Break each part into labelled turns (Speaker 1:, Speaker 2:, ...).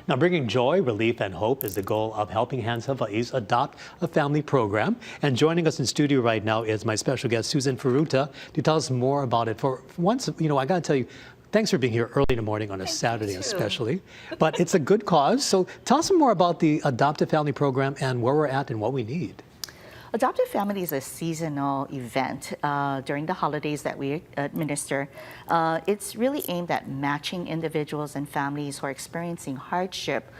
Speaker 1: Now, bringing joy, relief, and hope is the goal of Helping Hands Hawaii's Adopt a Family program. And joining us in studio right now is my special guest, Susan Furuta, to tell us more about it. For once, I got to tell you, thanks for being here early in the morning on a Saturday especially. But it's a good cause. So tell us more about the Adopt a Family program and where we're at and what we need.
Speaker 2: Adopt a Family is a seasonal event during the holidays that we administer. It's really aimed at matching individuals and families who are experiencing hardship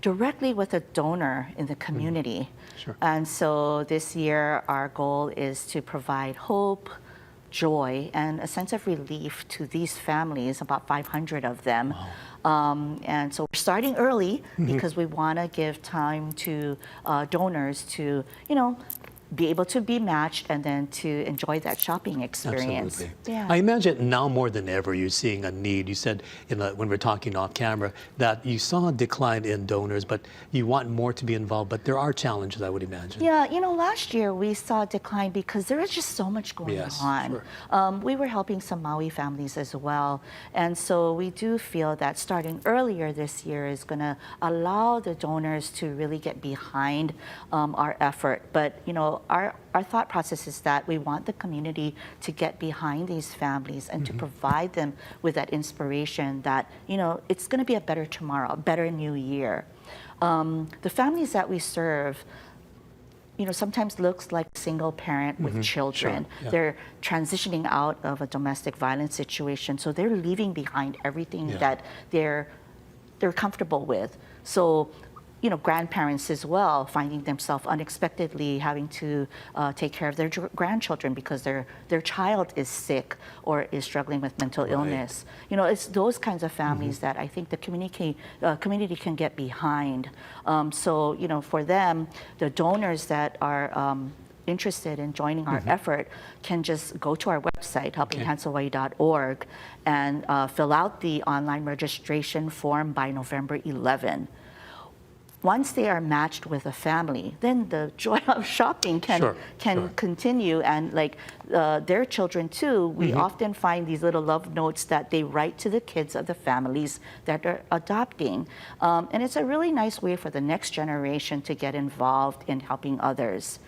Speaker 2: directly with a donor in the community.
Speaker 1: Sure.
Speaker 2: And so this year, our goal is to provide hope, joy, and a sense of relief to these families, about 500 of them.
Speaker 1: Wow.
Speaker 2: And so we're starting early because we want to give time to donors to, be able to be matched and then to enjoy that shopping experience.
Speaker 1: Absolutely.
Speaker 2: Yeah.
Speaker 1: I imagine now more than ever you're seeing a need. You said when we're talking off camera that you saw a decline in donors, but you want more to be involved. But there are challenges, I would imagine.
Speaker 2: Yeah, last year we saw a decline because there was just so much going on.
Speaker 1: Sure.
Speaker 2: We were helping some Maui families as well. And so we do feel that starting earlier this year is going to allow the donors to really get behind our effort. But, our thought process is that we want the community to get behind these families and to provide them with that inspiration that, it's going to be a better tomorrow, a better new year. The families that we serve, sometimes looks like a single parent with children.
Speaker 1: Sure. Yeah.
Speaker 2: They're transitioning out of a domestic violence situation, so they're leaving behind everything that they're comfortable with. So, grandparents as well, finding themselves unexpectedly having to take care of their grandchildren because their child is sick or is struggling with mental illness. It's those kinds of families that I think the community can get behind. So, for them, the donors that are interested in joining our effort can just go to our website, helpinghandshawaii.org, and fill out the online registration form by November 11. Once they are matched with a family, then the joy of shopping can continue, and their children too. We often find these little love notes that they write to the kids of the families that they're adopting, and it's a really nice way for the next generation to get involved in helping others.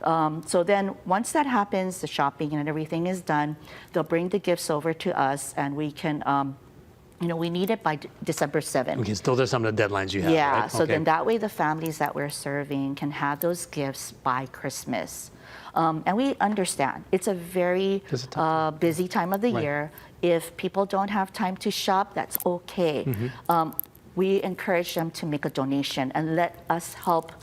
Speaker 2: So then once that happens, the shopping and everything is done, they'll bring the gifts over to us, and we can we need it by December 7th.
Speaker 1: Okay, so those are some of the deadlines you have,
Speaker 2: Yeah,
Speaker 1: right?
Speaker 2: so then that way the families that we're serving can have those gifts by Christmas. And we understand it's a very busy time of the year. If people don't have time to shop, that's okay. We encourage them to make a donation and let us help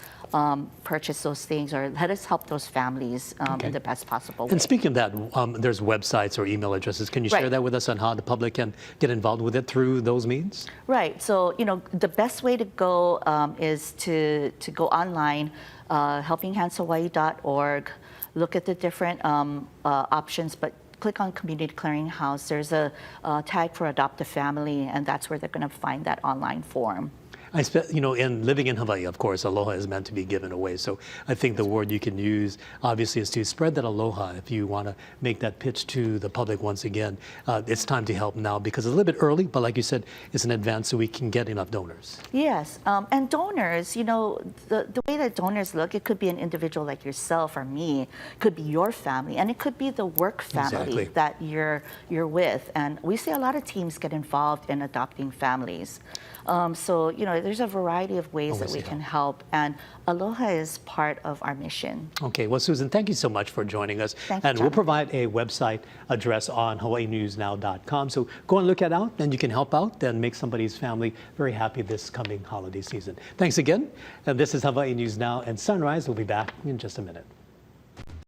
Speaker 2: purchase those things, or let us help those families in the best possible way.
Speaker 1: And speaking of that, there's websites or email addresses. Can you share that with us on how the public can get involved with it through those means?
Speaker 2: Right. So, the best way to go is to go online, helpinghandshawaii.org, look at the different options, but click on Community Clearinghouse. There's a tag for Adopt a Family, and that's where they're going to find that online form.
Speaker 1: In living in Hawaii, of course, aloha is meant to be given away. So I think the word you can use, obviously, is to spread that aloha. If you want to make that pitch to the public once again, it's time to help now because it's a little bit early, but like you said, it's in advance so we can get enough donors.
Speaker 2: Yes, and donors, the way that donors look, it could be an individual like yourself or me, it could be your family, and it could be the work family that you're with. And we see a lot of teams get involved in adopting families. So, there's a variety of ways that we can help, and aloha is part of our mission. Okay,
Speaker 1: well, Susan, thank you so much for joining us. And we'll provide a website address on hawaiinewsnow.com. So go and look it out, and you can help out and make somebody's family very happy this coming holiday season. Thanks again. And this is Hawaii News Now, and Sunrise will be back in just a minute.